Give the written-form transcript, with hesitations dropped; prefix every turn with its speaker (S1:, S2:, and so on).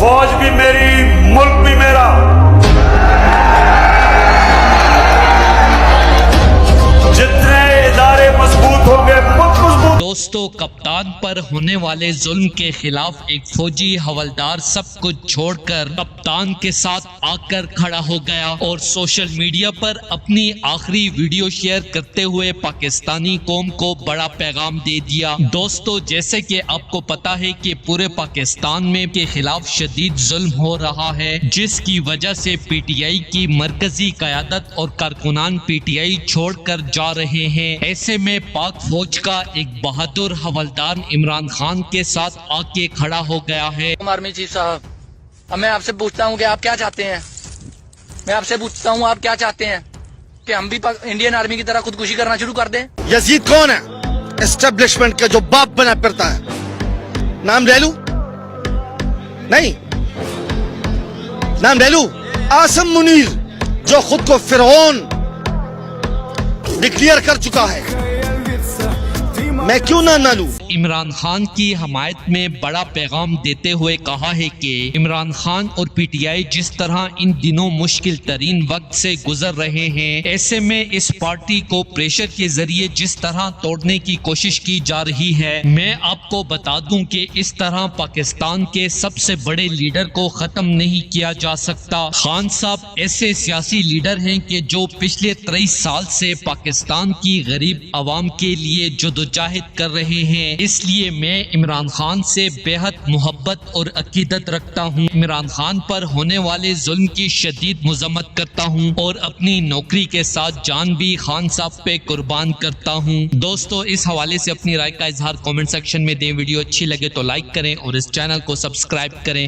S1: फौज भी मेरी, मुल्क भी मेरा। जितने इदारे मजबूत होंगे, मुल्क मजबूत।
S2: दोस्तों, कप्तान पर होने वाले जुल्म के खिलाफ एक फौजी हवलदार सब कुछ छोड़कर कप्तान के साथ आकर खड़ा हो गया और सोशल मीडिया पर अपनी आखिरी वीडियो शेयर करते हुए पाकिस्तानी कौम को बड़ा पैगाम दे दिया। दोस्तों, जैसे कि आपको पता है कि पूरे पाकिस्तान में के खिलाफ शदीद जुल्म हो रहा है, जिसकी वजह से पीटीआई की मरकजी क़यादत और कारकुनान पीटीआई छोड़कर जा रहे हैं। ऐसे में पाक फौज का एक बहादुर हवलदार इमरान खान के साथ आके खड़ा हो गया है।
S3: आर्मी चीफ साहब, अब मैं आपसे पूछता हूँ कि आप क्या चाहते हैं? मैं आपसे पूछता हूँ आप क्या चाहते हैं कि हम भी इंडियन आर्मी की तरह खुदकुशी करना शुरू कर दें?
S4: यजीद कौन है? एस्टेब्लिशमेंट का जो बाप बना फिरता है, नाम ले लूं? नहीं, नाम ले लूं? आसिम मुनीर, जो खुद को फिरौन डिक्लेयर कर चुका है, मैं क्यों ना लूं?
S2: इमरान खान की हमायत में बड़ा पैगाम देते हुए कहा है कि इमरान खान और पीटीआई जिस तरह इन दिनों मुश्किल तरीन वक्त से गुजर रहे हैं, ऐसे में इस पार्टी को प्रेशर के जरिए जिस तरह तोड़ने की कोशिश की जा रही है, मैं आपको बता दूं कि इस तरह पाकिस्तान के सबसे बड़े लीडर को खत्म नहीं किया जा सकता। खान साहब ऐसे सियासी लीडर हैं कि जो पिछले 23 साल से पाकिस्तान की गरीब आवाम के लिए जदोजहद कर रहे हैं। इसलिए मैं इमरान खान से बेहद मोहब्बत और अकीदत रखता हूँ। इमरान खान पर होने वाले जुल्म की शदीद मजम्मत करता हूँ और अपनी नौकरी के साथ जान भी खान साहब पे कुर्बान करता हूँ। दोस्तों, इस हवाले से अपनी राय का इजहार कमेंट सेक्शन में दें। वीडियो अच्छी लगे तो लाइक करें और इस चैनल को सब्सक्राइब करें।